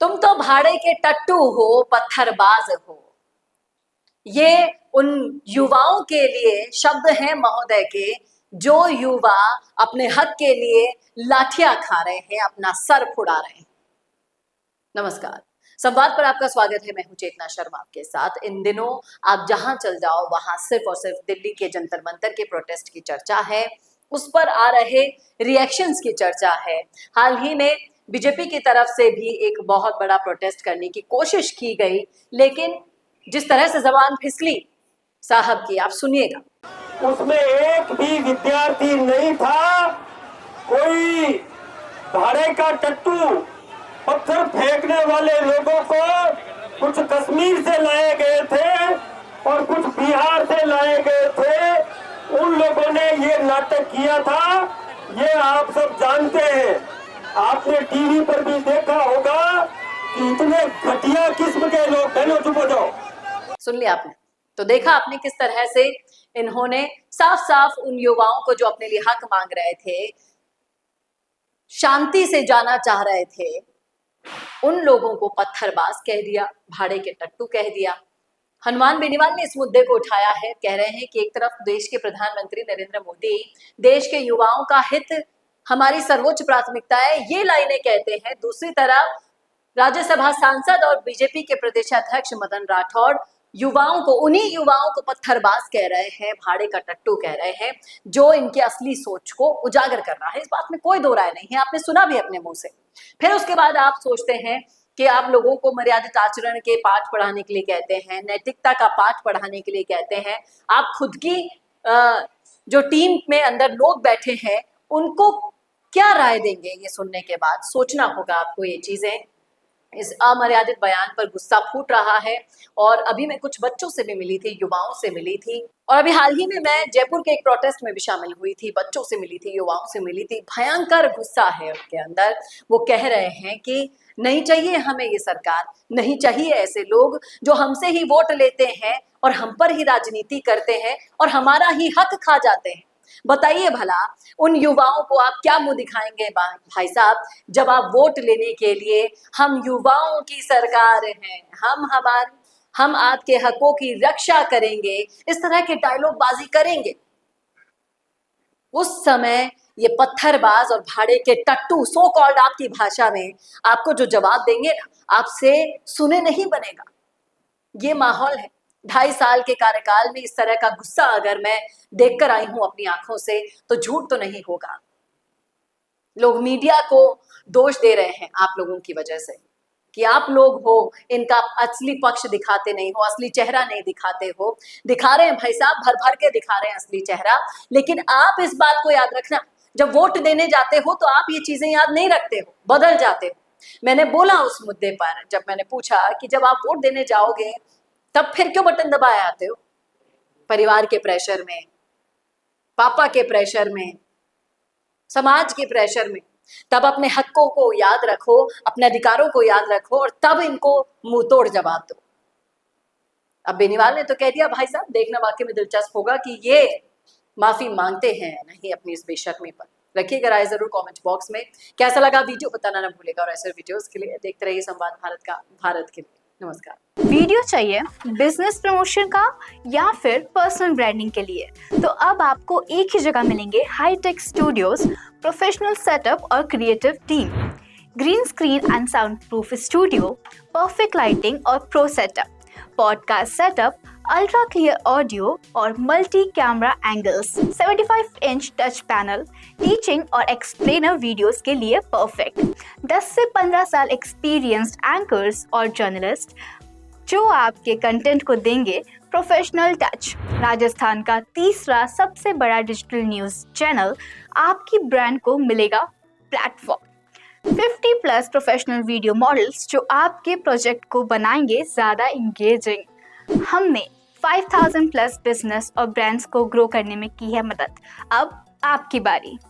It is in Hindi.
तुम तो भाड़े के टट्टू हो, पत्थरबाज हो। ये उन युवाओं के लिए शब्द हैं महोदय के, जो युवा अपने हक के लिए लाठियां खा रहे हैं, अपना सर फुड़ा रहे हैं। नमस्कार, संवाद पर आपका स्वागत है। मैं हूं चेतना शर्मा आपके साथ। इन दिनों आप जहां चल जाओ वहां सिर्फ और सिर्फ दिल्ली के जंतर मंतर के प्रोटेस्ट की चर्चा है, उस पर आ रहे रिएक्शंस की चर्चा है। हाल ही में बीजेपी की तरफ से भी एक बहुत बड़ा प्रोटेस्ट करने की कोशिश की गई, लेकिन जिस तरह से जबान फिसली साहब की, आप सुनिएगा। उसमें एक भी विद्यार्थी नहीं था। कोई भाड़े का टट्टू, पत्थर फेंकने वाले लोगों को कुछ कश्मीर से लाए गए थे और कुछ बिहार से लाए गए थे। उन लोगों ने ये नाटक किया था, ये आप सब जानते हैं। आपने टीवी पर भी देखा होगा कि इतने घटिया किस्म के लोग। बहनों चुप हो जाओ। सुन लिया आपने, तो देखा आपने किस तरह से इन्होंने साफ साफ उन युवाओं को जो अपने लिए हक मांग रहे थे, शांति से जाना चाह रहे थे, उन लोगों को पत्थरबाज कह दिया, भाड़े के टट्टू कह दिया। हनुमान बेनीवाल ने इस मुद्दे को उठाया है। कह रहे हैं कि एक तरफ देश के प्रधानमंत्री नरेंद्र मोदी देश के युवाओं का हित हमारी सर्वोच्च प्राथमिकता है, ये लाइनें कहते हैं। दूसरी तरफ राज्यसभा सांसद और बीजेपी के प्रदेशाध्यक्ष मदन राठौड़ युवाओं को, उन्हीं युवाओं को पत्थरबाज कह रहे हैं, भाड़े का टट्टू कह रहे हैं, जो इनकी असली सोच को उजागर कर रहा है। इस बात में कोई दो राय नहीं है, आपने सुना भी अपने मुंह से। फिर उसके बाद आप सोचते हैं कि आप लोगों को मर्यादित आचरण के पाठ पढ़ाने के लिए कहते हैं, नैतिकता का पाठ पढ़ाने के लिए कहते हैं। आप खुद की जो टीम में अंदर लोग बैठे हैं, उनको क्या राय देंगे ये सुनने के बाद? सोचना होगा आपको ये चीजें। इस अमर्यादित बयान पर गुस्सा फूट रहा है। और अभी मैं कुछ बच्चों से भी मिली थी, युवाओं से मिली थी, और अभी हाल ही में मैं जयपुर के एक प्रोटेस्ट में भी शामिल हुई थी, बच्चों से मिली थी, युवाओं से मिली थी। भयंकर गुस्सा है उनके अंदर। वो कह रहे हैं कि नहीं चाहिए हमें ये सरकार, नहीं चाहिए ऐसे लोग जो हमसे ही वोट लेते हैं और हम पर ही राजनीति करते हैं और हमारा ही हक खा जाते हैं। बताइए भला उन युवाओं को आप क्या मुंह दिखाएंगे भाई साहब, जब आप वोट लेने के लिए हम युवाओं की सरकार हैं, हम आपके हकों की रक्षा करेंगे, इस तरह के डायलॉग बाजी करेंगे। उस समय ये पत्थरबाज और भाड़े के टट्टू, सो कॉल्ड आपकी भाषा में, आपको जो जवाब देंगे ना, आपसे सुने नहीं बनेगा। ये माहौल है। 2.5 साल के कार्यकाल में इस तरह का गुस्सा अगर मैं देखकर आई हूं अपनी आंखों से, तो झूठ तो नहीं होगा। लोग मीडिया को दोष दे रहे हैं आप लोगों की वजह से, कि आप लोग हो इनका असली पक्ष दिखाते नहीं हो, असली चेहरा नहीं दिखाते हो। दिखा रहे हैं भाई साहब, भर भर के दिखा रहे हैं असली चेहरा। लेकिन आप इस बात को याद रखना, जब वोट देने जाते हो तो आप ये चीजें याद नहीं रखते हो, बदल जाते हो। मैंने बोला उस मुद्दे पर, जब मैंने पूछा कि जब आप वोट देने जाओगे तब फिर क्यों बटन दबाए आते हो? परिवार के प्रेशर में, पापा के प्रेशर में, समाज के प्रेशर में। तब अपने हकों को याद रखो, अपने अधिकारों को याद रखो, और तब इनको मुंह तोड़ जवाब दो। अब बेनीवाल ने तो कह दिया भाई साहब, देखना वाकई में दिलचस्प होगा कि ये माफी मांगते हैं नहीं अपनी इस बेशर्मी पर। रखिएगा राय जरूर कमेंट बॉक्स में। कैसा लगा वीडियो बताना ना भूलेगा, और ऐसे वीडियोस के लिए देखते रहिए संवाद भारत के लिए। नमस्कार। वीडियो चाहिए बिजनेस प्रमोशन का या फिर पर्सनल ब्रांडिंग के लिए, तो अब आपको एक ही जगह मिलेंगे हाईटेक स्टूडियोज, प्रोफेशनल सेटअप और creative team, green screen and sound proof studio, perfect lighting और pro setup, podcast setup, ultra clear audio और multi camera angles, 75 inch touch panel, teaching और एक्सप्लेनर वीडियोस के लिए परफेक्ट, 10 से 15 साल एक्सपीरियंस्ड एंकर्स और जर्नलिस्ट जो आपके कंटेंट को देंगे प्रोफेशनल टच। राजस्थान का तीसरा सबसे बड़ा डिजिटल न्यूज़ चैनल आपकी ब्रांड को मिलेगा प्लेटफॉर्म। 50+ प्रोफेशनल वीडियो मॉडल्स जो आपके प्रोजेक्ट को बनाएंगे ज़्यादा इंगेजिंग। हमने 5000+ बिजनेस और ब्रांड्स को ग्रो करने में की है मदद। अब आपकी बारी।